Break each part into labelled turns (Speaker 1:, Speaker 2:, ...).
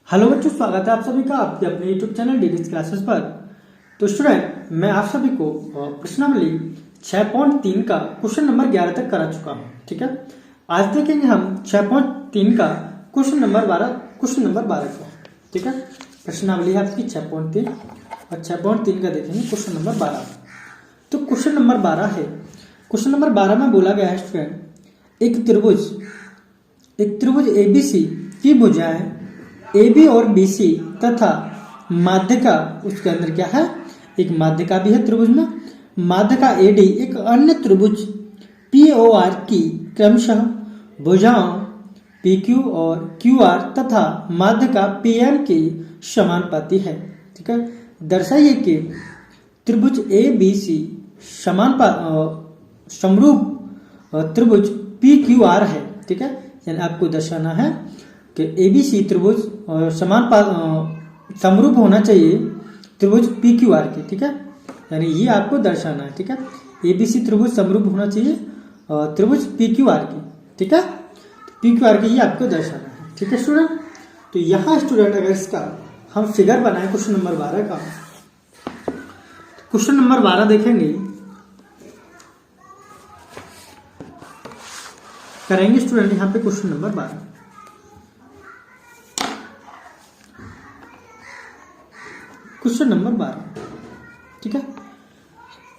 Speaker 1: Hello बच्चों, स्वागत है आप सभी का आपके अपने यूट्यूब चैनल डीडीज क्लासेस पर। तो स्टूडेंट, मैं आप सभी को प्रश्नावली 6.3 का क्वेश्चन नंबर 11 तक करा चुका हूं। ठीक है, आज देखेंगे हम 6.3 का क्वेश्चन नंबर 12 का। ठीक है, प्रश्नावली है आपकी 6.3 और 6.3 का देखेंगे क्वेश्चन नंबर 12। तो क्वेश्चन नंबर 12 है। क्वेश्चन नंबर 12 में बोला गया है स्टूडेंट, एक त्रिभुज एबीसी की भुजाएं AB और BC तथा माध्यिका, उसके अंदर क्या है, एक माध्यिका भी है त्रिभुज में। माध्यिका AD एक अन्य त्रिभुज POR की क्रमशः भुजाओं PQ और QR तथा माध्यिका PM की समानुपाती है। ठीक है, दर्शाइए कि त्रिभुज ABC समरूप त्रिभुज PQR है। ठीक है, यानी आपको दर्शाना है कि ABC त्रिभुज समरूप होना चाहिए त्रिभुज PQR के। ठीक है, यानी ये आपको दर्शाना है। ठीक है, ABC त्रिभुज समरूप होना चाहिए त्रिभुज PQR की। ठीक है, PQR की ये आपको दर्शाना है। ठीक है स्टूडेंट, तो यहाँ स्टूडेंट अगर इसका हम फिगर बनाए क्वेश्चन नंबर 12 का, क्वेश्चन नंबर 12 देखेंगे, करेंगे स्टूडेंट यहाँ पे क्वेश्चन नंबर 12। क्वेश्चन नंबर 12, ठीक है,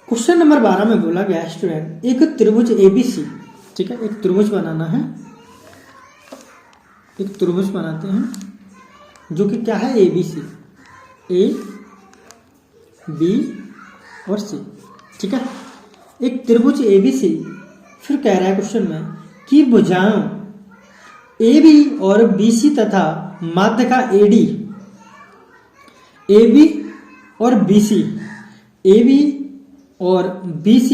Speaker 1: क्वेश्चन नंबर 12 में बोला गया स्टूडेंट, एक त्रिभुज ABC। ठीक है, एक त्रिभुज बनाना है, एक त्रिभुज बनाते हैं जो कि क्या है, ABC, A B और C। ठीक है, एक त्रिभुज ABC, फिर कह रहा है क्वेश्चन में कि भुजाओं AB और BC तथा माध्यिका AB और BC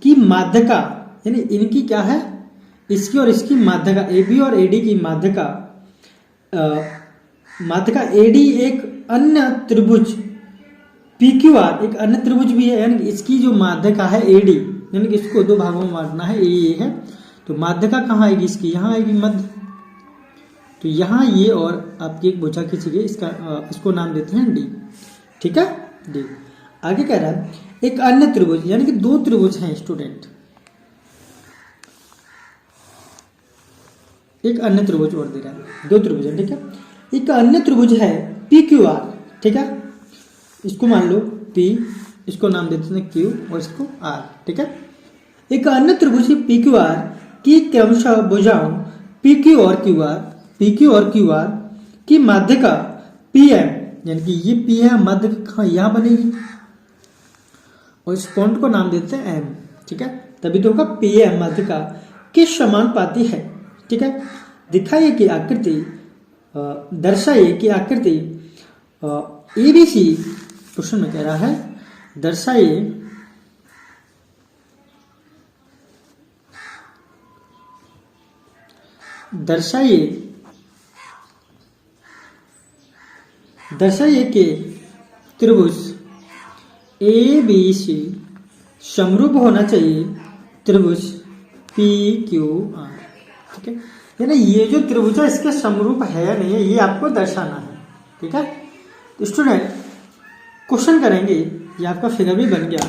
Speaker 1: की माध्यिका, यानी इनकी क्या है, इसकी और इसकी माध्यिका, AB और AD की माध्यिका AD एक अन्य त्रिभुज PQR एक अन्य त्रिभुज भी है, यानी इसकी जो माध्यिका है AD, यानी कि इसको दो भागों में बांटना है, ये है, तो माध्यिका कहाँ आएगी इसकी, यहाँ आएगी मध्य। तो यहाँ ये और आपकी एक भुजा खींची गई, इसको नाम देते हैं D। ठीक है, D। आगे कह रहा है एक अन्य त्रिभुज, यानी कि दो त्रिभुज हैं स्टूडेंट, एक अन्य त्रिभुज और दे रहा है, दो त्रिभुज है। ठीक है, एक अन्य त्रिभुज है PQR। ठीक है, इसको मान लो P, इसको नाम देते हैं Q और इसको R। ठीक है, एक अन्य त्रिभुज PQR की क्रमशः भुजाओं PQ और QR की माध्यिका PM, यानी कि ये P है, माध्यिका यहाँ बनेगी और इस कोण को नाम देते हैं M। ठीक है, तभी तो होगा PM माध्यिका के समानुपाती है। ठीक है, दिखाइए कि आकृति, दर्शाइए कि आकृति ABC, क्वेश्चन में कह रहा है दर्शाइए कि त्रिभुज ABC समरूप होना चाहिए त्रिभुज PQR। ठीक है, यानी ये जो त्रिभुज है इसके समरूप है या नहीं है, ये आपको दर्शाना है। ठीक है, तो स्टूडेंट क्वेश्चन करेंगे, ये आपका फिगर भी बन गया,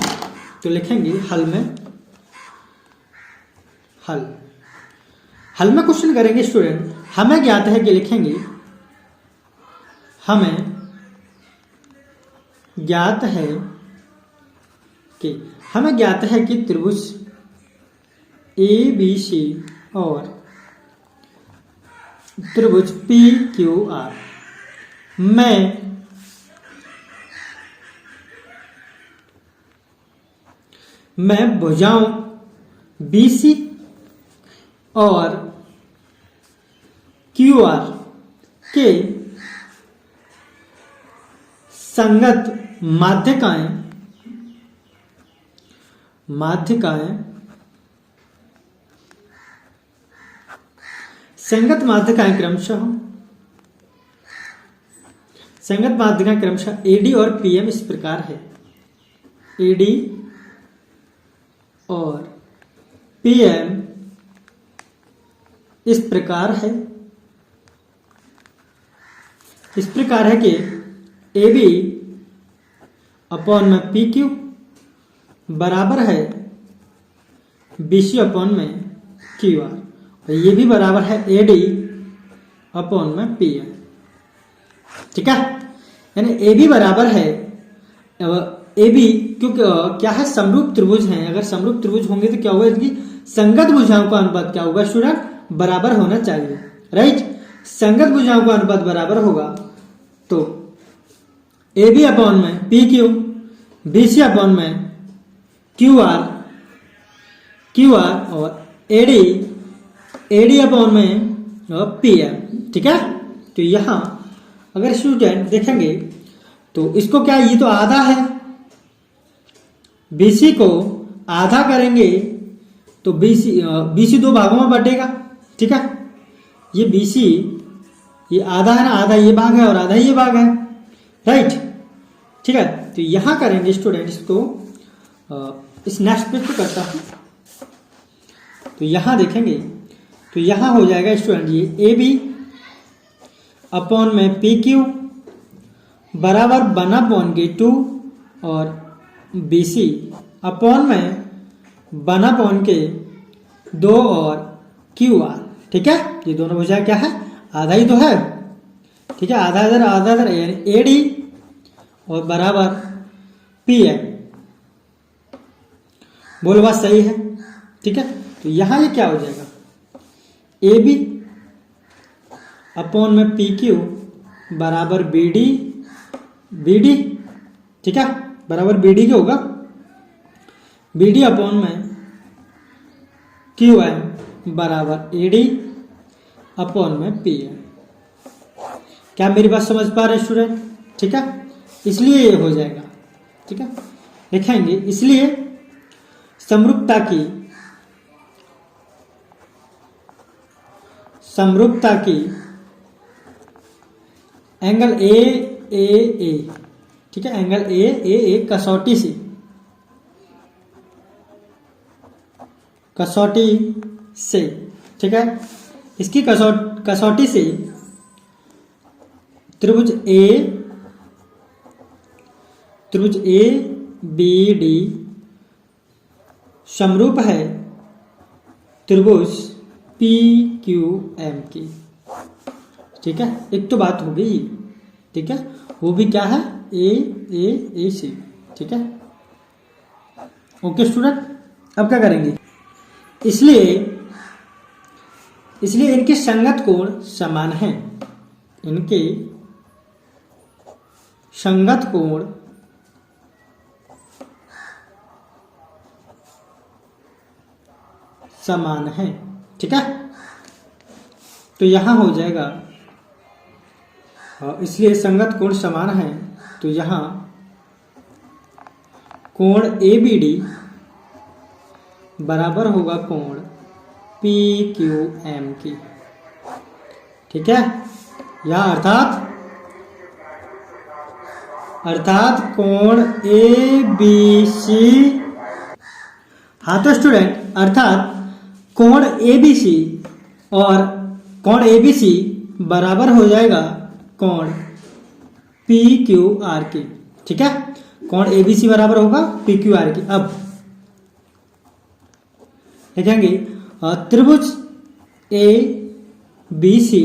Speaker 1: तो लिखेंगे हल में क्वेश्चन करेंगे स्टूडेंट। हमें ज्ञात है कि लिखेंगे, हमें ज्ञात है कि त्रिभुज ABC और त्रिभुज PQR मैं भुजाओं BC और QR के संगत क्रमशः AD और PM इस प्रकार है, AD और PM इस प्रकार है। इस प्रकार है कि ए बी अपॉन में पी क्यू बराबर है बी सी अपॉन में क्यू आर, और ये भी बराबर है ए डी अपॉन में पी एम। ठीक है, यानी ए बी बराबर है ए बी, क्योंकि क्या है समरूप त्रिभुज हैं। अगर समरूप त्रिभुज होंगे तो क्या होगा, इनकी संगत भुजाओं का अनुपात क्या होगा स्टूडेंट, बराबर होना चाहिए। राइट, संगत भुजाओं का अनुपात बराबर होगा तो ए बी अपॉन में P Q, B C upon में क्यू आर और ए डी अपॉन में पी एम। ठीक है, तो यहां अगर स्टूडेंट देखेंगे तो इसको क्या, ये तो आधा है, बीसी को आधा करेंगे तो बीसी दो भागों में बटेगा। ठीक है, ये बीसी ये आधा है ना, आधा ये भाग है और आधा ये भाग है। राइट, ठीक है, तो यहां करेंगे स्टूडेंट इसको, इस नेक्स्ट पेज पे करता हूं। तो यहां देखेंगे तो यहां हो जाएगा स्टूडेंट ये ए बी अपॉन में पी क्यू बराबर 1/2 और बी सी अपॉन में 1/2 और क्यू आर। ठीक है, ये दोनों भुजाएं क्या है, आधा ही तो है। ठीक है, आधा इधर यानी ए डी और बराबर पी एम। बोलो बात सही है। ठीक है, तो यहां ये क्या हो जाएगा, ए बी अपॉन में पी क्यू बराबर बी डी। ठीक है, बराबर बी डी क्या होगा, बी डी अपॉन में क्यू एम बराबर ए डी अपॉन में पी एम। क्या मेरी बात समझ पा रहे स्टूडेंट? ठीक है, इसलिए ये हो जाएगा। ठीक है, लिखेंगे इसलिए समरूपता की एंगल ए, ठीक है, एंगल ए कसौटी से, ठीक है, इसकी कसौटी से त्रिभुज ए बी डी समरूप है त्रिभुज पी क्यू एम की। ठीक है, एक तो बात हो गई। ठीक है, वो भी क्या है, ए सी। ठीक है, ओके स्टूडेंट, अब क्या करेंगे, इसलिए इनके संगत कोण समान हैं। इनके संगत कोण समान हैं। ठीक है, तो यहां हो जाएगा, इसलिए संगत कोण समान है तो यहां कोण ए बी डी बराबर होगा कोण पी क्यू एम की। ठीक है, या अर्थात कोण ए बी सी, हाँ तो स्टूडेंट अर्थात कोण ए बी सी और कोण ए बी सी बराबर हो जाएगा कोण पी क्यू आर की। ठीक है, कोण ए बी सी बराबर होगा पी क्यू आर की। अब लिखेंगे त्रिभुज ए बी सी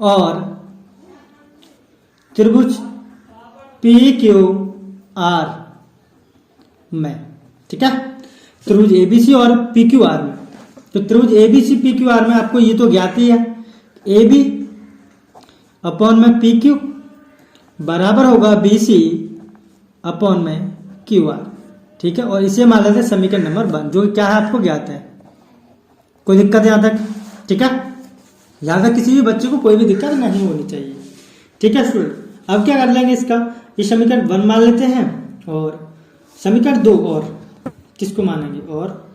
Speaker 1: और त्रिभुज पी क्यू आर में। ठीक है, त्रिभुज ए बी सी और पी क्यू आर में, तो त्रिभुज A B C P Q R में आपको ये तो ज्ञात ही है, ए बी अपॉन में पी क्यू बराबर होगा बी सी अपॉन में क्यू आर। ठीक है, और इसे मान लेते हैं समीकरण नंबर 1, जो क्या है आपको ज्ञात है। कोई दिक्कत यहां तक? ठीक है, यहां तक किसी भी बच्चे को कोई भी दिक्कत नहीं होनी चाहिए। ठीक है स्टूडेंट, अब क्या कर लेंगे, इसका ये समीकरण 1 मान लेते हैं और समीकरण 2 और किसको मानेंगे, और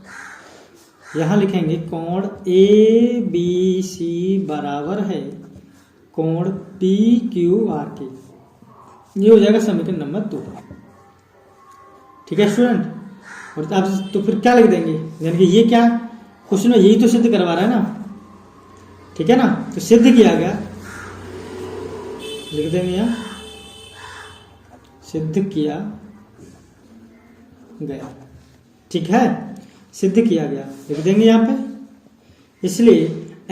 Speaker 1: यहां लिखेंगे कोण ए बी सी बराबर है कोण पी क्यू आर की। ये हो जाएगा समीकरण नंबर 2। ठीक है स्टूडेंट, और आप तो फिर क्या लिख देंगे, यानी कि ये क्या क्वेश्चन में यही तो सिद्ध करवा रहा है ना। ठीक है ना, तो सिद्ध किया गया, लिख देंगे यहाँ, सिद्ध किया गया। ठीक है, सिद्ध किया गया लिख देंगे यहाँ पे। इसलिए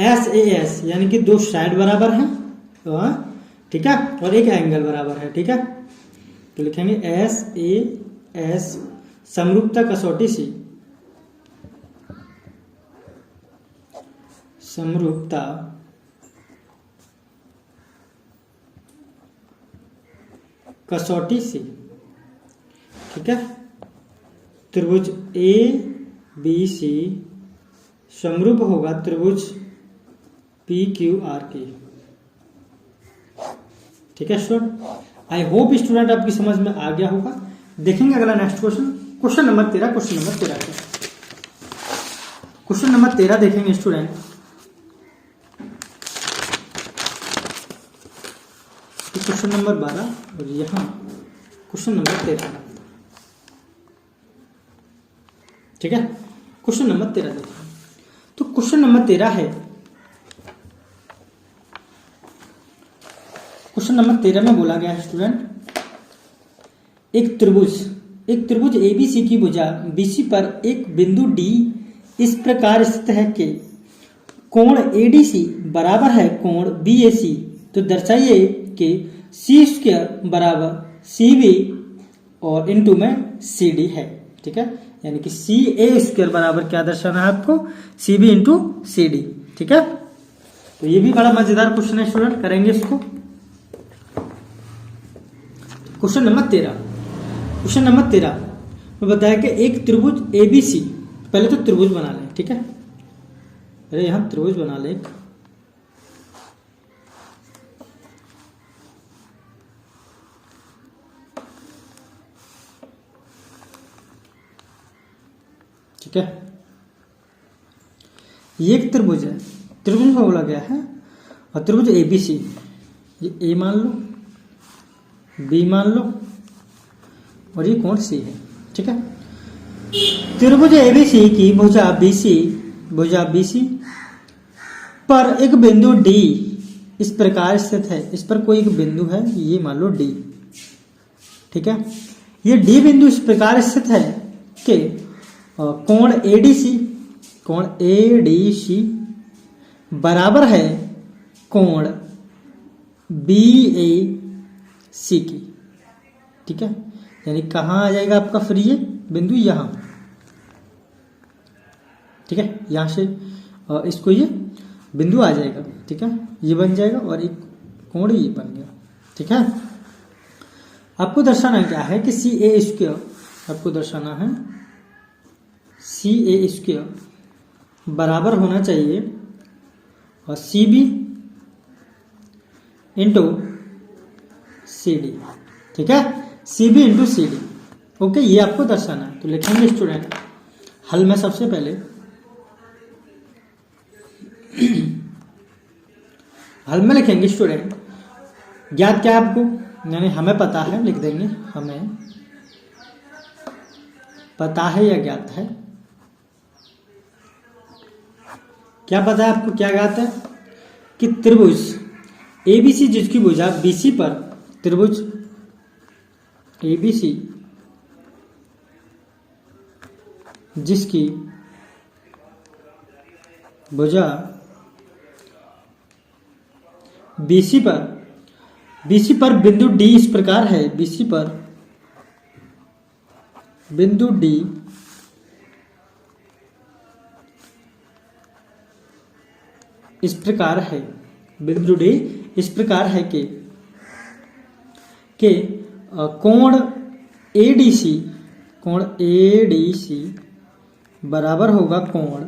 Speaker 1: एस ए एस यानी कि दो साइड बराबर हैं, ठीक है, और एक एंगल बराबर है। ठीक है, तो लिखेंगे एस ए एस समरूपता कसौटी सी, समरूपता कसौटी सी। ठीक है, त्रिभुज ए बी सी समरूप होगा त्रिभुज पी क्यू आर के। ठीक है स्टूडेंट, आई होप स्टूडेंट आपकी समझ में आ गया होगा। देखेंगे अगला next question, question number 13। Question number 13 देखेंगे स्टूडेंट। क्वेश्चन नंबर 12 और यहाँ क्वेश्चन नंबर 13। ठीक है, क्वेश्चन नंबर 13 देखिए। तो क्वेश्चन नंबर 13 है, क्वेश्चन नंबर 13 में बोला गया है स्टूडेंट, एक त्रिभुज एबीसी की भुजा बीसी पर एक बिंदु डी इस प्रकार स्थित है कि कोण एडीसी बराबर है कोण बीएसी। तो दर्शाइए कि सी स्क्वायर बराबर सी बी और इनटू में सी डी है। ठीक है, यानी कि सी ए स्क्वायर बराबर क्या दर्शाना है आपको, C B into C D. ठीक है, तो ये भी बड़ा मजेदार क्वेश्चन है स्टूडेंट, करेंगे इसको। क्वेश्चन नंबर 13 में बताया कि एक त्रिभुज एबीसी, पहले तो त्रिभुज बना लें। ठीक है, पहले यहां त्रिभुज बना लें। ठीक है, ये एक त्रिभुज है, त्रिभुज में बोला गया है, और त्रिभुज एबीसी, ये ए मान लो, बी मान लो, और ये कोण सी है। ठीक है, त्रिभुज एबीसी की भुजा बीसी पर एक बिंदु डी इस प्रकार स्थित है। इस पर कोई एक बिंदु है, ये मान लो डी। ठीक है, ये डी बिंदु इस प्रकार स्थित है कि कोण एडीसी बराबर है कोण बीएसी की। ठीक है, यानी कहाँ आ जाएगा आपका फ्री है बिंदु, यहां। ठीक है, यहां से इसको ये बिंदु आ जाएगा। ठीक है, ये बन जाएगा और एक कोण ये बन गया। ठीक है, आपको दर्शाना क्या है कि सी ए स्क्वायर, आपको दर्शाना है सी ए स्क्वायर बराबर होना चाहिए और C B into C D. ठीक है, C B into C D. Okay, ये आपको दर्शाना है। तो लिखेंगे स्टूडेंट हल में, सबसे पहले हल में लिखेंगे स्टूडेंट, ज्ञात क्या है आपको, यानी हमें पता है, लिख देंगे हमें पता है या ज्ञात है। क्या पता है आपको, क्या ज्ञात है कि त्रिभुज एबीसी जिसकी भुजा बीसी पर, त्रिभुज एबीसी जिसकी भुजा बीसी पर बिंदु डी इस प्रकार है, बीसी पर बिंदु डी इस प्रकार है, बिंदु डी इस प्रकार है कि कोण एडीसी बराबर होगा कोण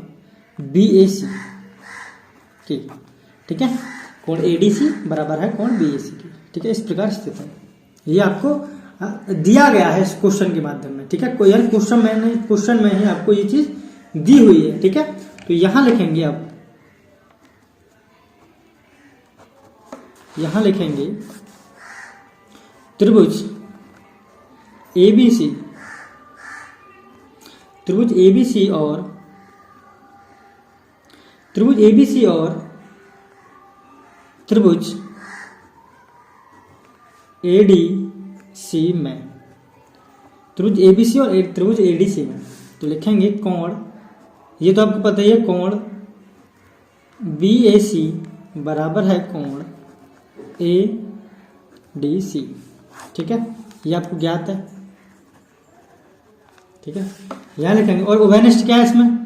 Speaker 1: बीएसी के। ठीक है, कोण एडीसी बराबर है कोण बीएसी के। ठीक है, इस प्रकार स्थित है। ये आपको दिया गया है इस क्वेश्चन के माध्यम में। ठीक है, कोई क्वेश्चन में ही आपको ये चीज दी हुई है। ठीक है, तो यहां लिखेंगे आप, यहां लिखेंगे त्रिभुज एबीसी और त्रिभुज ADC में, त्रिभुज ABC और त्रिभुज ADC में, तो लिखेंगे कोण, ये तो आपको पता ही है, कोण BAC बराबर है कोण ADC। ठीक है, ये आपको ज्ञात है। ठीक है, यहां लिखेंगे। और उभयनिष्ठ क्या है इसमें,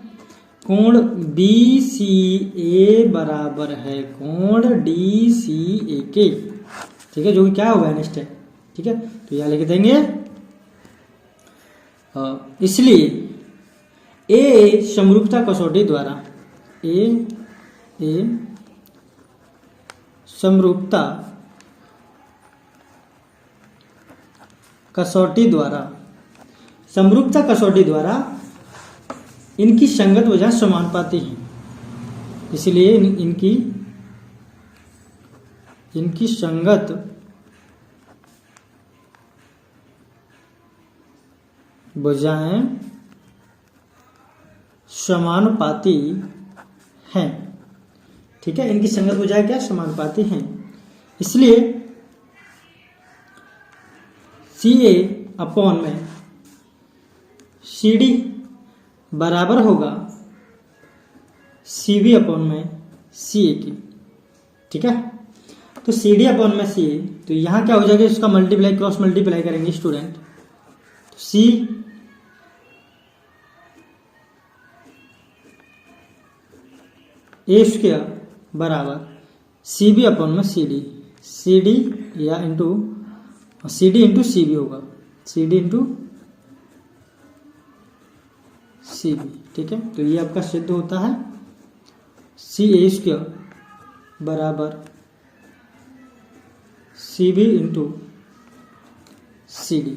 Speaker 1: कोण BCA बराबर है कोण DCA के। ठीक है, जो कि क्या है, उभयनिष्ठ है। ठीक है, तो यहां लिख देंगे इसलिए ए समरूपता कसौटी द्वारा, ए समरूपता कसौटी द्वारा, समरूपता कसौटी द्वारा इनकी संगत वजह समानुपाती हैं, इसलिए इनकी संगत भुजाएं समानुपाती हैं। ठीक है, इनकी संगत भुजाएं क्या, समानुपाती हैं, इसलिए CA अपॉन में CD बराबर होगा CB अपॉन में CA की। ठीक है, तो CD अपॉन में CA, तो यहां क्या हो जाएगा, इसका मल्टीप्लाई, क्रॉस मल्टीप्लाई करेंगे स्टूडेंट, तो C A स्क्वायर बराबर CB अपॉन में CD या इंटू CD इंटू CB होगा, CD इंटू CB। ठीक है, तो ये आपका सिद्ध होता है CA स्क्वायर बराबर CB इंटू CD।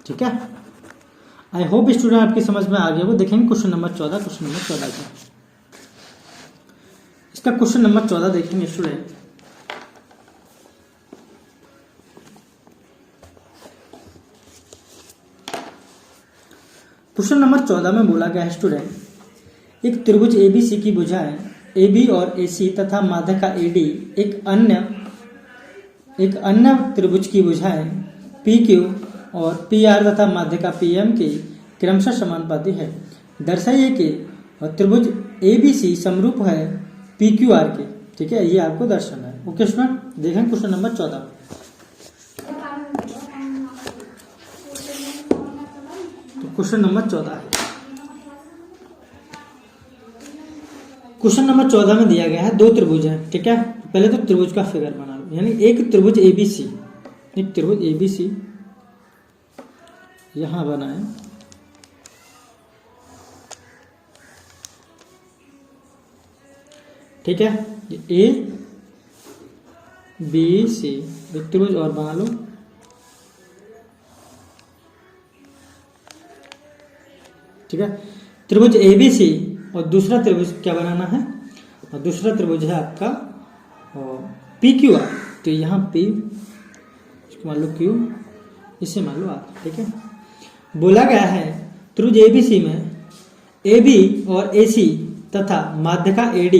Speaker 1: ठीक है, आई होप स्टूडेंट आपकी समझ में आ गया। वो देखेंगे क्वेश्चन नंबर 14, क्वेश्चन नंबर 14 का, इसका क्वेश्चन नंबर 14 देखेंगे स्टूडेंट। क्वेश्चन नंबर 14 में बोला गया है स्टूडेंट, एक त्रिभुज ABC की भुजाएं AB और AC तथा माध्यिका AD एक अन्य त्रिभुज की भुजाएं PQ और PR तथा माध्यिका PM के क्रमशः समानुपाती है। दर्शाइए कि त्रिभुज ABC समरूप है PQR के। ठीक है, ये आपको दर्शाना है। ओके स्टूडेंट, देखें क्वेश्चन नंबर 14। तो क्वेश्चन नंबर 14 है, क्वेश्चन नंबर 14 में दिया गया है दो त्रिभुज हैं। ठीक है, पहले तो त्रिभुज का फिगर बना लो, यानी एक त्रिभुज ABC, एक त्रिभुज ABC यहां बना है, ठीक है, A B C, एक त्रिभुज और बना लो। ठीक है, त्रिभुज ABC और दूसरा त्रिभुज क्या बनाना है, और दूसरा त्रिभुज है आपका PQR। तो यहाँ P, इसको मान लो Q, इसे मान लो R। ठीक है, बोला गया है त्रिभुज ABC में AB और AC तथा माध्यिका AD,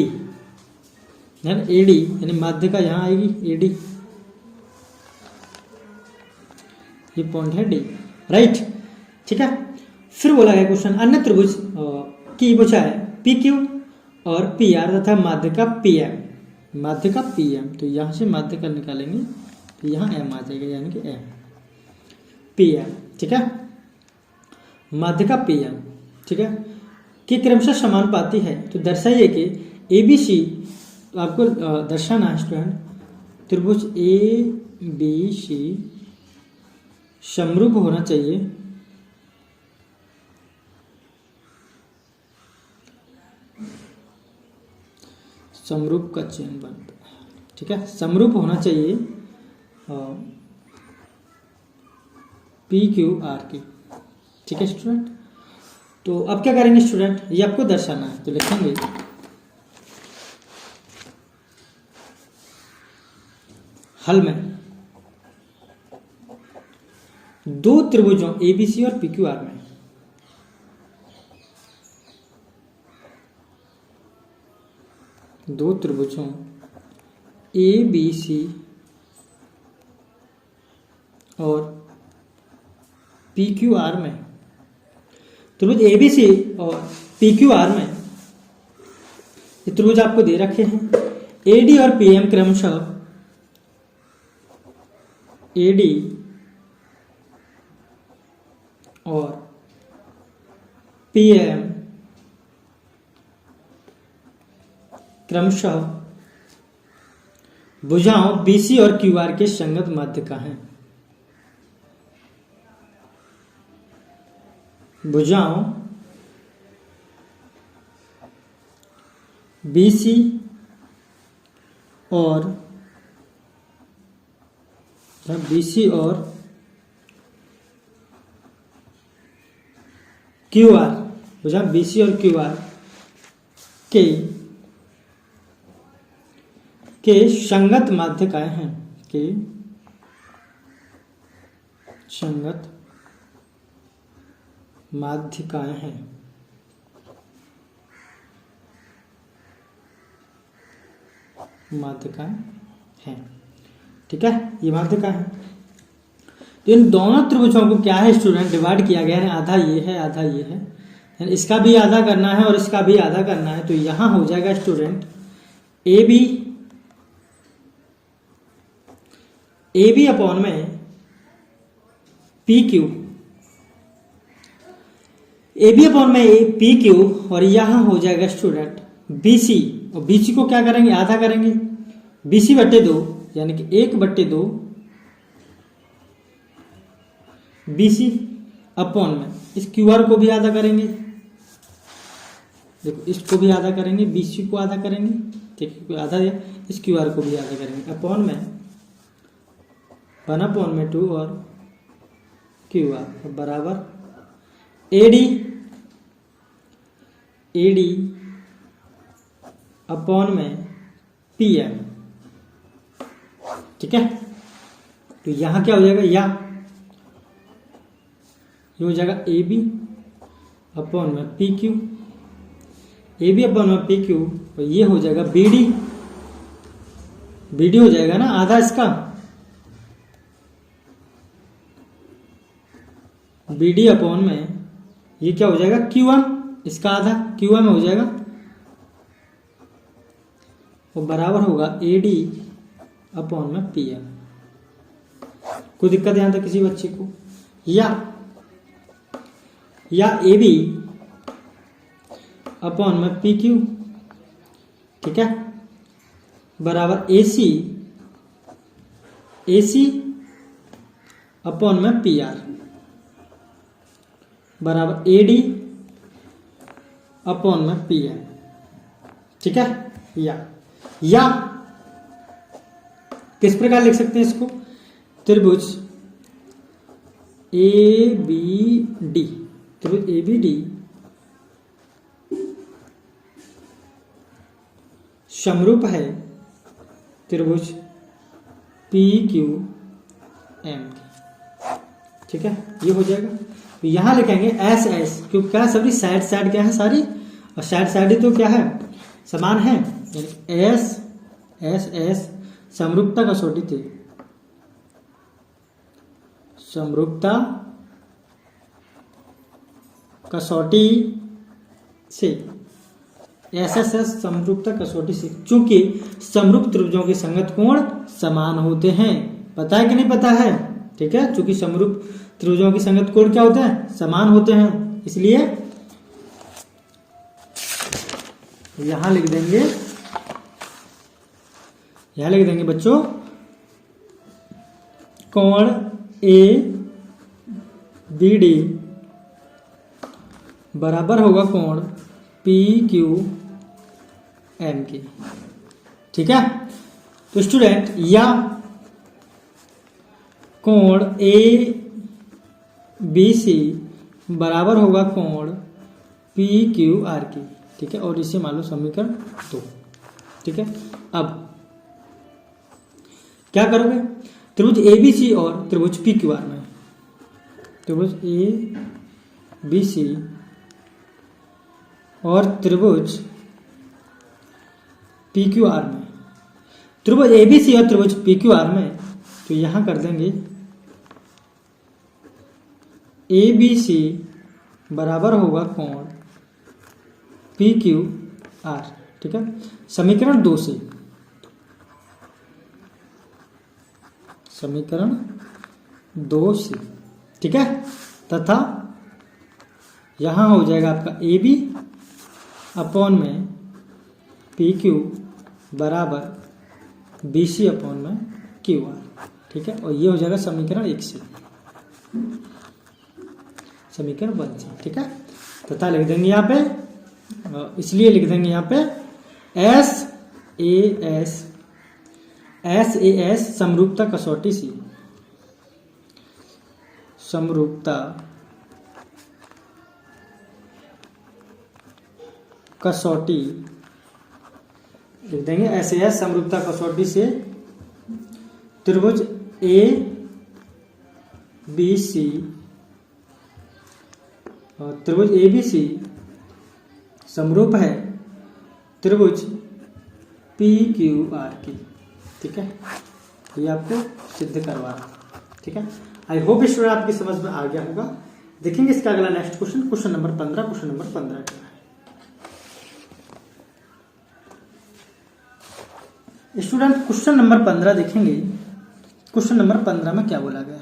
Speaker 1: AD यानी माध्यिका यहाँ आएगी AD, ये पॉइंट है D, राइट। ठीक है, फिर बोला गया क्वेश्चन, अन्य त्रिभुज की भुजाएं PQ और PR तथा माध्यिका PM, माध्यिका PM, तो यहां से माध्यिका निकालेंगे तो यहाँ M आ जाएगा, यानी कि M PM। ठीक है, माध्यिका PM, ठीक है, कि क्रमशः समानुपाती है। तो दर्शाइए कि ABC, तो आपको दर्शाना है स्टूडेंट, त्रिभुज ABC समरूप होना चाहिए समरूप का चयन बनता है। ठीक है, समरूप होना चाहिए PQR की। ठीक है स्टूडेंट, तो अब क्या करेंगे स्टूडेंट, ये आपको दर्शाना है, तो लिखेंगे हल में दो त्रिभुजों ABC और PQR में दो त्रिभुजों ABC और पी क्यू आर में, त्रिभुज एबीसी और पी क्यू आर में ये त्रिभुज आपको दे रखे हैं। एडी और पीएम क्रमशः एडी और पीएम क्रमशः भुजाओं बीसी और क्यूआर के संगत माध्य का है। भुजाओं बीसी और क्यूआर, भुजा बीसी और क्यूआर के संगत माध्यिकाएं हैं, के संगत माध्यिकाएं हैं। माध्यिकाएं हैं, ठीक है, ये माध्यिका है। तो इन दोनों त्रिभुजों को क्या है स्टूडेंट, डिवाइड किया गया है, आधा ये है आधा ये है, यानी इसका भी आधा करना है और इसका भी आधा करना है। तो यहां हो जाएगा स्टूडेंट ए बी अपॉन में P Q, A B upon में पी क्यू, और यहां हो जाएगा स्टूडेंट बी सी, और बी सी को क्या करेंगे, आधा करेंगे, बी सी बट्टे 2 यानी कि 1/2 बी सी अपॉन में इस क्यू आर को भी आधा करेंगे, देखो इसको भी आधा करेंगे, बी सी को आधा करेंगे, ठीक है, आधा इस क्यू आर को भी आधा करेंगे, अपॉन में 1/2 और क्यू आर बराबर एडी अपॉन में पी एम, ठीक है। तो यहां क्या हो जाएगा, ये हो जाएगा ए बी अपॉन में P Q, A B upon में पी क्यू, और ये हो जाएगा बी डी हो जाएगा ना आधा इसका, बी डी अपॉन में ये क्या हो जाएगा क्यू एम, इसका आधा क्यू एम हो जाएगा, और बराबर होगा ए डी अपॉन में पी एम। कोई दिक्कत यहां तक किसी बच्चे को, या ए बी अपॉन में पी क्यू, ठीक है, बराबर ए सी अपॉन में पी आर बराबर ए डी अपॉन में पी एम, ठीक है। या किस प्रकार लिख सकते हैं इसको, त्रिभुज ए बी डी, त्रिभुज ए बी डी समरूप है त्रिभुज पी क्यू एम, ठीक है, ये हो जाएगा। तो यहां लिखेंगे एस एस, क्योंकि क्या सभी साइड क्या है सारी, और साइड तो क्या है समान है, एस एस एस समरूपता कसौटी थी, समरूपता कसौटी से, एस एस एस समरूपता कसौटी से, चूंकि समरूप त्रिभुजों के संगत कोण समान होते हैं, पता है कि नहीं पता है, ठीक है, चूंकि समरूप त्रिभुजों के संगत कोण क्या होते हैं, समान होते हैं, इसलिए यहां लिख देंगे बच्चों कोण ए बी डी बराबर होगा कोण पी क्यू एम के, ठीक है। तो स्टूडेंट या कोण ए बी सी बराबर होगा कोण पी क्यू आर की, ठीक है, और इसे मान लो समीकरण 2, ठीक है। अब क्या करोगे, त्रिभुज ए बी सी और त्रिभुज पी क्यू आर में, त्रिभुज ए बी सी और त्रिभुज पी क्यू आर में, त्रिभुज ए बी सी और त्रिभुज पी क्यू आर में, तो यहां कर देंगे ABC बराबर होगा कोण PQR, ठीक है। समीकरण 2 से, समीकरण 2 से, ठीक है, तथा यहां हो जाएगा आपका AB अपॉन में PQ बराबर BC अपॉन में QR, ठीक है। और ये हो जाएगा समीकरण 1 से, समीकरण 1 से, ठीक है। तथा लिख देंगे यहाँ पे, इसलिए लिख देंगे यहाँ पे SAS समरूपता कसौटी से, समरूपता कसौटी लिख देंगे। SAS समरूपता कसौटी से त्रिभुज ABC, त्रिभुज ABC समरूप है त्रिभुज PQR की, ठीक है। ये आपको सिद्ध करवा रहा, ठीक है। आई होप स्टूडेंट आपकी समझ में आ गया होगा। देखेंगे इसका अगला next question, question number 15। Question number 15 क्या है स्टूडेंट? क्वेश्चन नंबर 15 देखेंगे। क्वेश्चन नंबर 15 में क्या बोला गया है?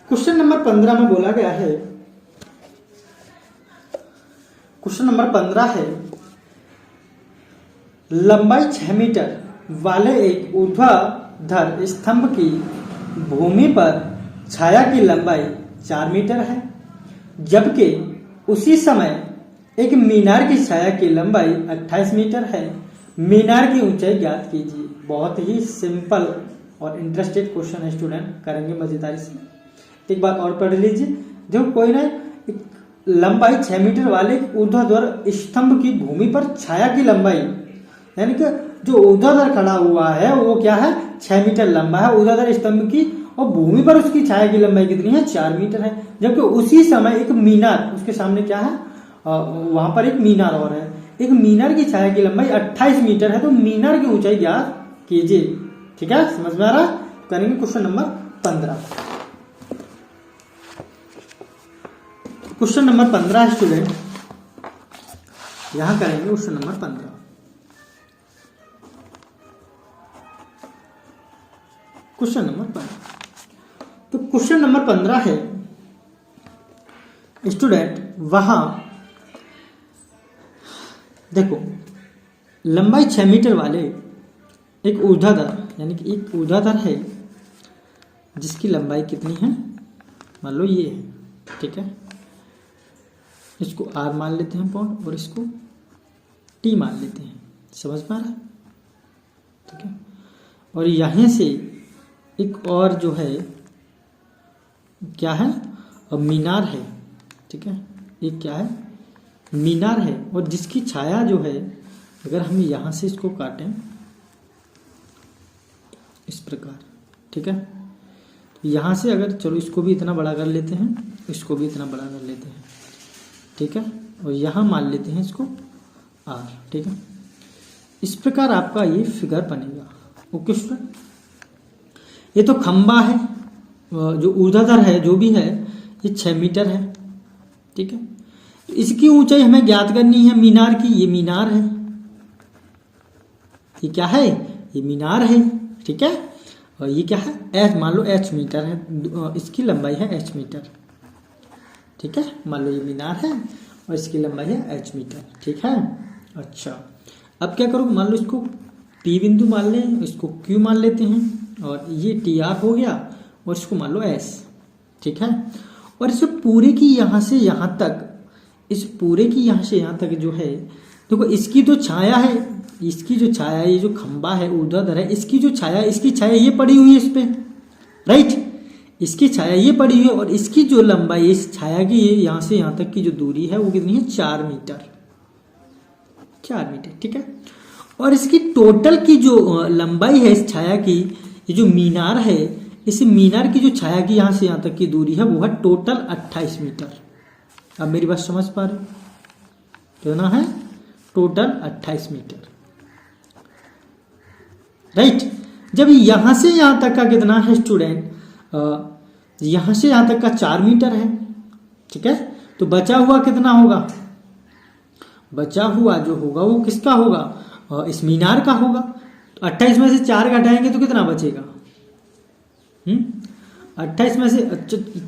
Speaker 1: क्वेश्चन नंबर 15 में बोला गया है, क्वेश्चन नंबर 15 है, लंबाई 6 मीटर वाले एक ऊर्ध्वाधर स्तंभ की भूमि पर छाया की लंबाई 4 मीटर है, जबकि उसी समय एक मीनार की छाया की लंबाई 28 मीटर है। मीनार की ऊंचाई ज्ञात कीजिए। बहुत ही सिंपल और इंटरेस्टेड क्वेश्चन है स्टूडेंट, करेंगे मजेदारी से। एक बार और पढ़ लीजिए। देखो कोई ना, लंबाई 6 मीटर वाले ऊर्ध्वाधर स्तंभ की भूमि पर छाया की लंबाई, यानी कि जो ऊर्ध्वाधर खड़ा हुआ है वो क्या है, 6 मीटर लंबा है ऊर्ध्वाधर स्तंभ की, और भूमि पर उसकी छाया की लंबाई कितनी है, 4 मीटर है। जबकि उसी समय एक मीनार, उसके सामने क्या है, वहां पर एक मीनार और है, एक मीनार की छाया की लंबाई 28 मीटर है। तो मीनार की ऊंचाई ज्ञात कीजिए, ठीक है। समझ में आ रहा? करेंगे question number 15। Question number 15 student, यहां करेंगे क्वेश्चन नंबर 15। क्वेश्चन नंबर 15, तो क्वेश्चन नंबर 15 है स्टूडेंट, वहां देखो लंबाई 6 मीटर वाले एक ऊर्ध्वाधर, यानी कि एक ऊर्ध्वाधर है जिसकी लंबाई कितनी है, मान लो ये है, ठीक है। इसको R मान लेते हैं पॉइंट, और इसको T मान लेते हैं। समझ पा रहा है? ठीक है। और यहीं से एक और जो है क्या है, अब मीनार है, ठीक है। एक क्या है, मीनार है, और जिसकी छाया जो है, अगर हम यहां से इसको काटें इस प्रकार, ठीक है, तो यहां से अगर, चलो इसको भी इतना बड़ा कर लेते हैं, इसको भी इतना बड़ा कर लेते हैं, ठीक है, और यहां मान लेते हैं इसको R, ठीक है। इस प्रकार आपका ये फिगर बनेगा। ओके स्टूडेंट, ये तो खंबा है, जो ऊर्ध्वाधर है जो भी है, ये 6 मीटर है, ठीक है। तो इसकी ऊंचाई हमें ज्ञात करनी है मीनार की। ये मीनार है, ये क्या है, ये मीनार है, ठीक है। और ये क्या है, H मान लो H मीटर है, इसकी लंबाई है H मीटर, ठीक है। मान लो ये मीनार है और इसकी लंबाई है H मीटर, ठीक है। अच्छा, अब क्या करो, मान लो इसको P बिंदु मान लें, इसको Q मान लेते हैं, और ये TR हो गया, और इसको मान लो S, ठीक है। और इस पूरे की यहाँ से यहाँ तक, इस पूरे की यहाँ से यहाँ तक जो है, देखो इसकी तो छाया है, इसकी जो छाया है, ये जो खंबा है ऊर्ध्वाधर है, इसकी जो छाया, इसकी छाया ये पड़ी हुई है इस पे, राइट, इसकी छाया ये पड़ी हुई है, और इसकी जो लंबाई इस छाया की है, यहाँ से यहाँ तक की जो दूरी है वो कितनी है, 4 मीटर, 4 मीटर, ठीक है। और इसकी टोटल की जो लंबाई है इस छाया की, ये जो मीनार है, इस मीनार की जो छाया की यहाँ से यहाँ तक की दूरी है वो है टोटल 28 मीटर। अब मेरी बात समझ पा रहे हो? कितना है, टोटल 28 मीटर, राइट। जब यहां से यहां तक का कितना है स्टूडेंट, यहां से यहां तक का 4 मीटर है, ठीक है, तो बचा हुआ कितना होगा? बचा हुआ जो होगा वो किसका होगा? इस मीनार का होगा। तो 28 में से 4 घटाएंगे तो कितना बचेगा? 28 में से,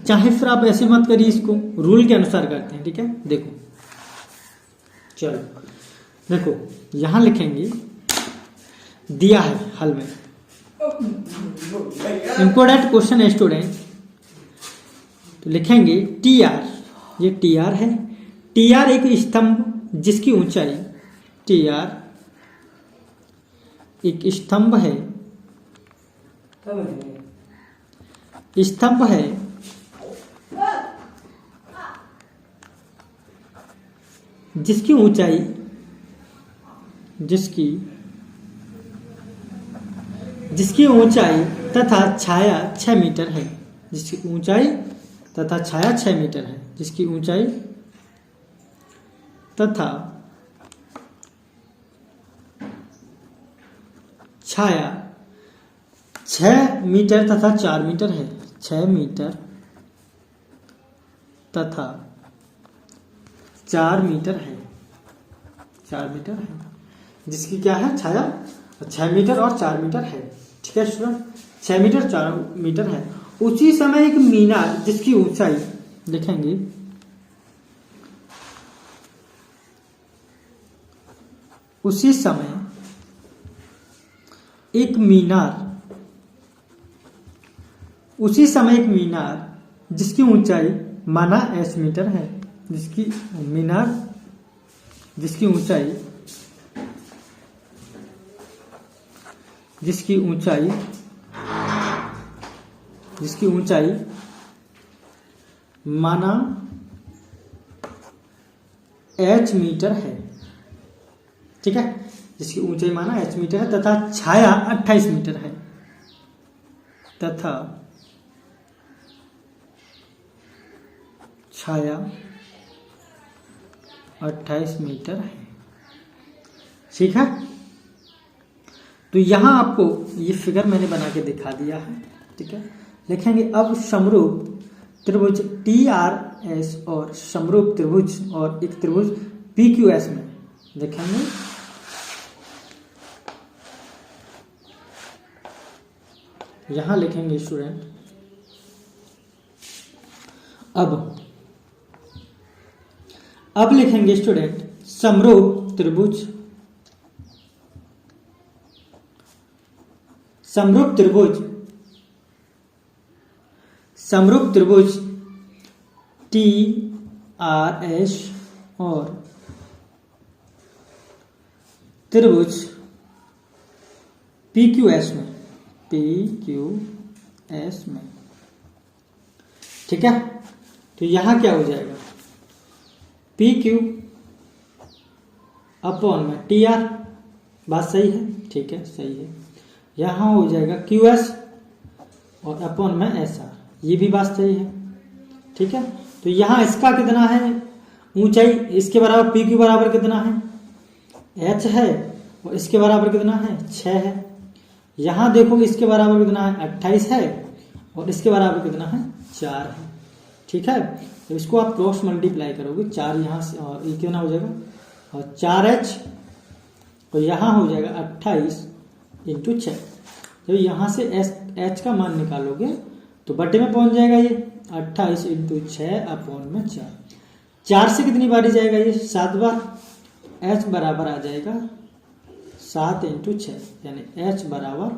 Speaker 1: चाहे फिर आप ऐसे मत करिए, इसको रूल के अनुसार करते हैं। ठीक है, देखो चलो देखो यहां लिखेंगे, दिया है हल में, इंपोर्टेंट क्वेश्चन है स्टूडेंट। तो लिखेंगे टी आर, ये टी आर है। टी आर एक स्तंभ जिसकी ऊंचाई, टी आर एक स्तंभ है, स्तंभ है जिसकी ऊंचाई, जिसकी ऊंचाई तथा छाया 6 मीटर है, जिसकी ऊंचाई तथा छाया 6 मीटर है, जिसकी ऊंचाई तथा छाया 6 मीटर तथा 4 मीटर है, 6 मीटर तथा 4 मीटर है, 4 मीटर है, जिसकी क्या है? छाया 6 मीटर और 4 मीटर है। ठीक है स्टूडेंट, 6 मीटर 4 मीटर है। उसी समय एक मीनार जिसकी ऊंचाई देखेंगे, उसी समय एक मीनार जिसकी ऊंचाई माना s मीटर है, जिसकी ऊंचाई माना h मीटर है। ठीक है, जिसकी ऊंचाई माना h मीटर है तथा छाया 28 मीटर है, तथा छाया 28 मीटर है। ठीक है, तो यहां आपको ये फिगर मैंने बना के दिखा दिया है। ठीक है, लिखेंगे अब समरूप त्रिभुज TRS और समरूप त्रिभुज और एक त्रिभुज PQS में देखेंगे। यहां लिखेंगे स्टूडेंट, अब लिखेंगे स्टूडेंट समरूप त्रिभुज TRS और त्रिभुज PQS में, ठीक है। तो यहां क्या हो जाएगा? PQ अपॉन में TR, बात सही है? ठीक है, सही है। यहां हो जाएगा QS और अपॉन में SR, ये भी बात सही है। ठीक है, तो यहां इसका कितना है ऊंचाई, इसके बराबर PQ बराबर कितना है? H है, और इसके बराबर कितना है? 6 है। यहां देखो इसके बराबर कितना है? 28 है, और इसके बराबर कितना है? 4 है। ठीक है, तो इसको आप क्रॉस मल्टीप्लाई करोगे, 4 यहां से और ये कितना हो जाएगा? और 4H, और यहां हो जाएगा 28 इंटू 6। जब यहां से H का मान निकालोगे तो बटे में पहुंच जाएगा ये 28 इंटू 6 अपॉन में 4। 4 से कितनी बारी जाएगा ये? 7 बार। H बराबर आ जाएगा 7 इंटू 6, यानी H बराबर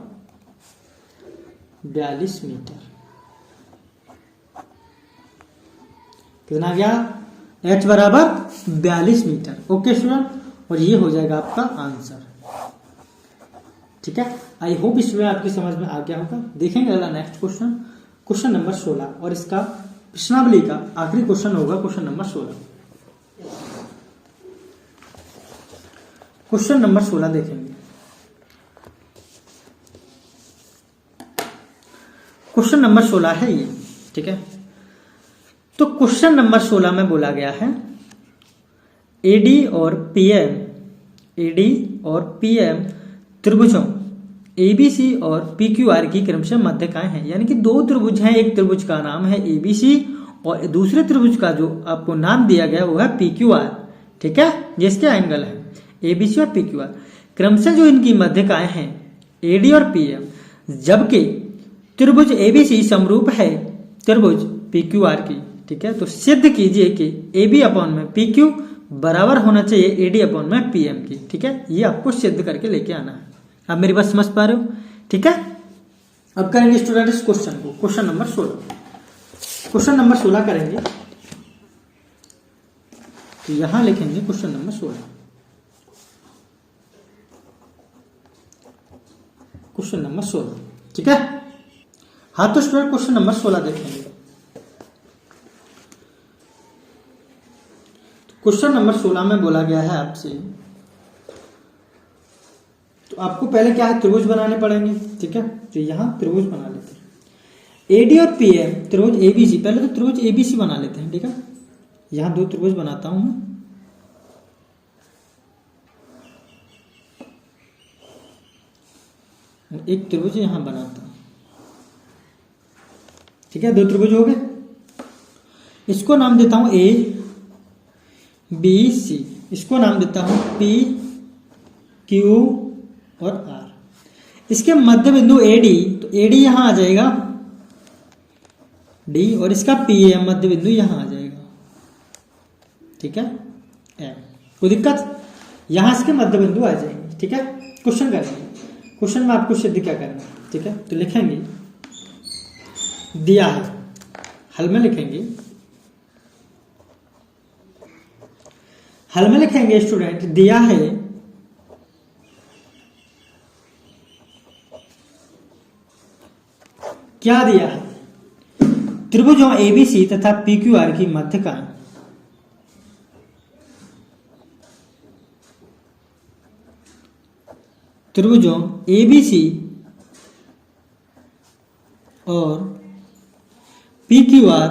Speaker 1: 42 मीटर। कितना गया? H बराबर 42 मीटर। ओके स्टूडेंट, और ये हो जाएगा आपका आंसर। ठीक है, आई होप इसमें आपकी समझ में आ गया होगा। देखेंगे अगला नेक्स्ट क्वेश्चन नंबर 16, और इसका प्रश्नावली का आखिरी क्वेश्चन होगा क्वेश्चन नंबर 16। क्वेश्चन नंबर 16 देखेंगे। क्वेश्चन नंबर 16 है ये। ठीक है, तो क्वेश्चन नंबर 16 में बोला गया है एडी और पीएम त्रिभुजों एबीसी और पीक्यूआर की क्रमशः मध्यकाएं हैं। यानी कि दो त्रिभुज हैं, एक त्रिभुज का नाम है एबीसी और दूसरे त्रिभुज का जो आपको नाम दिया गया वो है PQR, ठीक है, जिसके एंगल है ABC और PQR। क्रमशः जो इनकी मध्यकाएं हैं AD और PM, जबकि त्रिभुज ABC समरूप है त्रिभुज PQR की, ठीक है। तो सिद्ध कीजिए कि AB अपॉन में PQ बराबर होना चाहिए AD अपॉन में PM की, ठीक है। ये आपको सिद्ध करके लेके आना है। आप मेरी बात समझ पा रहे हो, ठीक है। अब करेंगे स्टूडेंट इस क्वेश्चन को, क्वेश्चन नंबर 16। क्वेश्चन नंबर 16 करेंगे, तो यहां लिखेंगे क्वेश्चन नंबर 16। क्वेश्चन नंबर 16, ठीक है। हाँ तो स्टूडेंट क्वेश्चन नंबर 16 देखेंगे। क्वेश्चन नंबर 16 में बोला गया है आपसे, तो आपको पहले क्या है, त्रिभुज बनाने पड़ेंगे, ठीक है। तो यहां त्रिभुज बना लेते हैं AD और PM, त्रिभुज ABC। पहले तो त्रिभुज ABC बना लेते हैं, ठीक है। यहां दो त्रिभुज बनाता हूं मैं, एक त्रिभुज यहां बनाता हूं, ठीक है। दो त्रिभुज हो गए, इसको नाम देता हूं ABC, इसको नाम देता हूं PQ और R। इसके मध्य बिंदु AD, तो AD यहां आ जाएगा D, और इसका PM मध्य बिंदु यहां आ जाएगा, ठीक है, M। कोई दिक्कत, यहां इसके मध्य बिंदु आ जाएंगे, ठीक है। क्वेश्चन करेंगे, क्वेश्चन में आपको सिद्ध क्या करना है, ठीक है। तो लिखेंगे, दिया है, हल में लिखेंगे, हल में लिखेंगे स्टूडेंट, दिया है क्या दिया है, त्रिभुजों ABC तथा PQR की मध्यकाएं त्रिभुजों ABC और PQR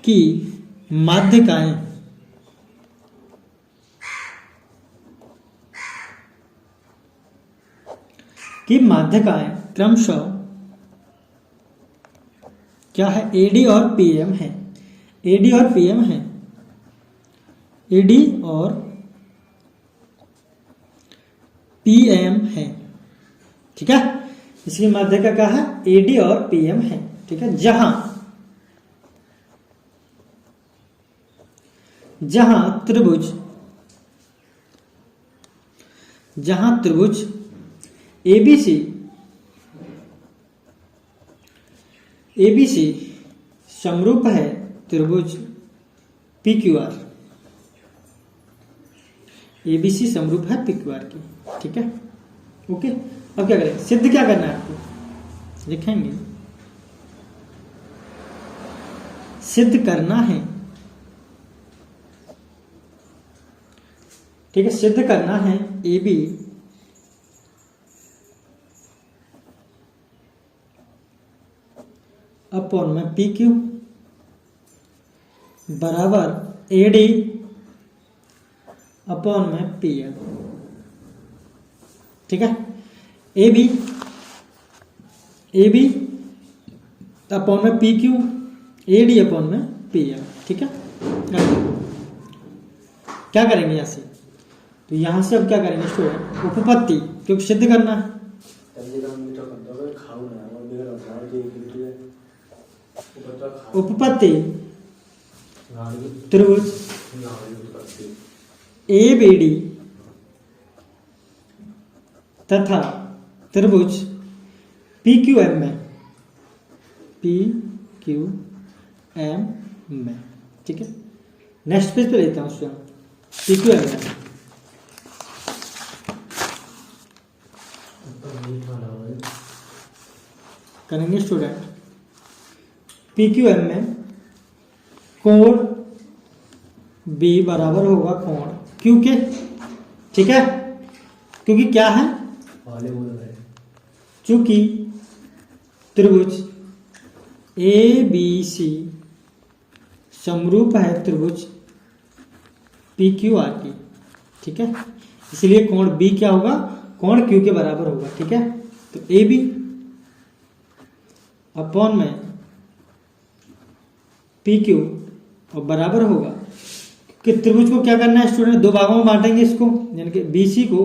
Speaker 1: की माध्यकाएं क्रमशः क्या है, AD और PM है, AD और PM है, AD और PM है, ठीक है। इसकी मध्य का क्या है, AD और PM है, ठीक है। जहां त्रिभुज ABC समरूप है त्रिभुज PQR, ABC समरूप है PQR की, ठीक है, ओके। अब क्या करें, सिद्ध क्या करना है आपको, लिखेंगे सिद्ध करना है, ठीक है। सिद्ध करना है AB अपॉन में PQ बराबर AD अपॉन में PM, ठीक है। AB अपॉन में PQ, AD अपॉन में PM, ठीक है। क्या करेंगे यहां से, तो यहां से अब क्या करेंगे स्टूडेंट, उपपत्ति, क्योंकि सिद्ध करना है। उपपत्ति त्रिभुज ABD तथा त्रिभुज PQM में, ठीक है। नेक्स्ट पेज पे लेता हूं उसको, PQM में करेंगे स्टूडेंट, PQM में कोण B बराबर होगा कोण Q के, ठीक है। क्योंकि क्या है, चूंकि त्रिभुज ABC समरूप है त्रिभुज PQR की, ठीक है, इसलिए कोण B क्या होगा, कोण Q के बराबर होगा, ठीक है। तो AB अपॉन में पी क्यू और बराबर होगा कि त्रिभुज को क्या करना है स्टूडेंट, दो भागों में बांटेंगे इसको, यानी कि बी सी को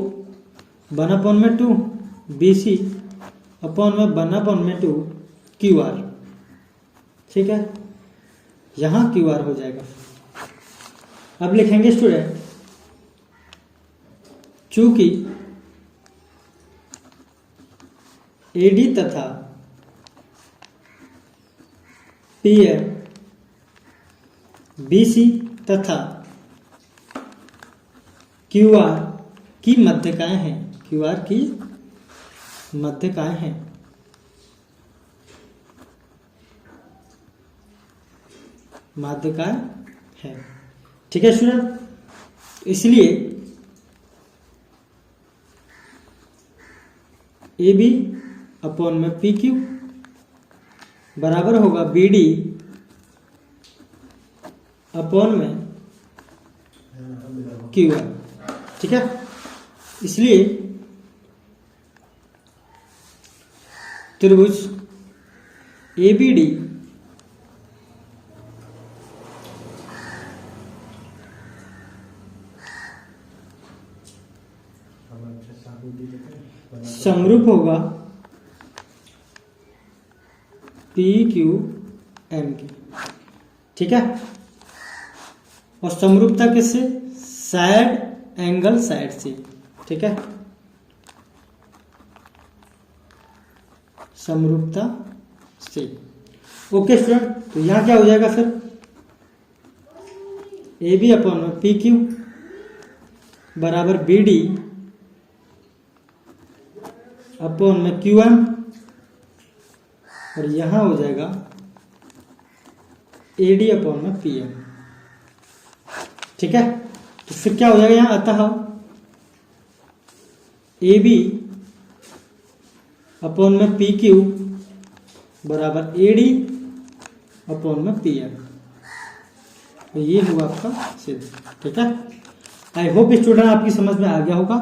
Speaker 1: 1/2 बी सी अपॉन में 1/2 क्यू आर। ठीक है, यहां क्यू आर हो जाएगा। अब लिखेंगे स्टूडेंट चूंकि एडी तथा पीएम बीसी तथा क्यूआर की मध्यकाएं हैं, क्यूआर की मध्यकाएं हैं, मध्यकाएं हैं। ठीक है स्टूडेंट, इसलिए ए बी अपॉन में पी क्यू बराबर होगा बी डी अपॉन में क्यू आर। ठीक है, इसलिए त्रिभुज ए बी डी समरूप होगा पी क्यू एम की। ठीक है, और समरूपता किससे, साइड एंगल साइड से। ठीक है, समरूपता से। ओके स्टूडेंट, तो यहां क्या हो जाएगा फिर, ए बी अपॉन में पी क्यू बराबर बी डी अपॉन में क्यू एम, और यहां हो जाएगा ए डी अपॉन में पी एम। ठीक है, तो फिर क्या हो जाएगा यहां, अतः ए बी अपॉन में पी क्यू बराबर ए डी अपॉन में पी एम। तो ये हुआ आपका सिद्ध। ठीक है, आई होप स्टूडेंट आपकी समझ में आ गया होगा।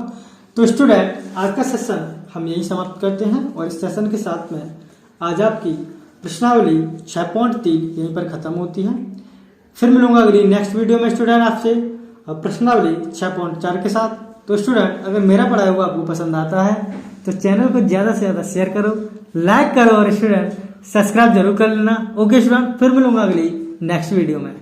Speaker 1: तो स्टूडेंट आज का सेशन हम यही समाप्त करते हैं, और इस सेशन के साथ में आज आपकी प्रश्नावली 6.3 यहीं पर खत्म होती है। फिर मिलूंगा अगली नेक्स्ट वीडियो में स्टूडेंट आपसे प्रश्नावली 6.4 के साथ। तो स्टूडेंट अगर मेरा पढ़ाया हुआ आपको पसंद आता है तो चैनल को ज़्यादा से ज़्यादा शेयर करो, लाइक करो, और स्टूडेंट सब्सक्राइब जरूर कर लेना। ओके स्टूडेंट, फिर मिलूंगा अगली नेक्स्ट वीडियो में।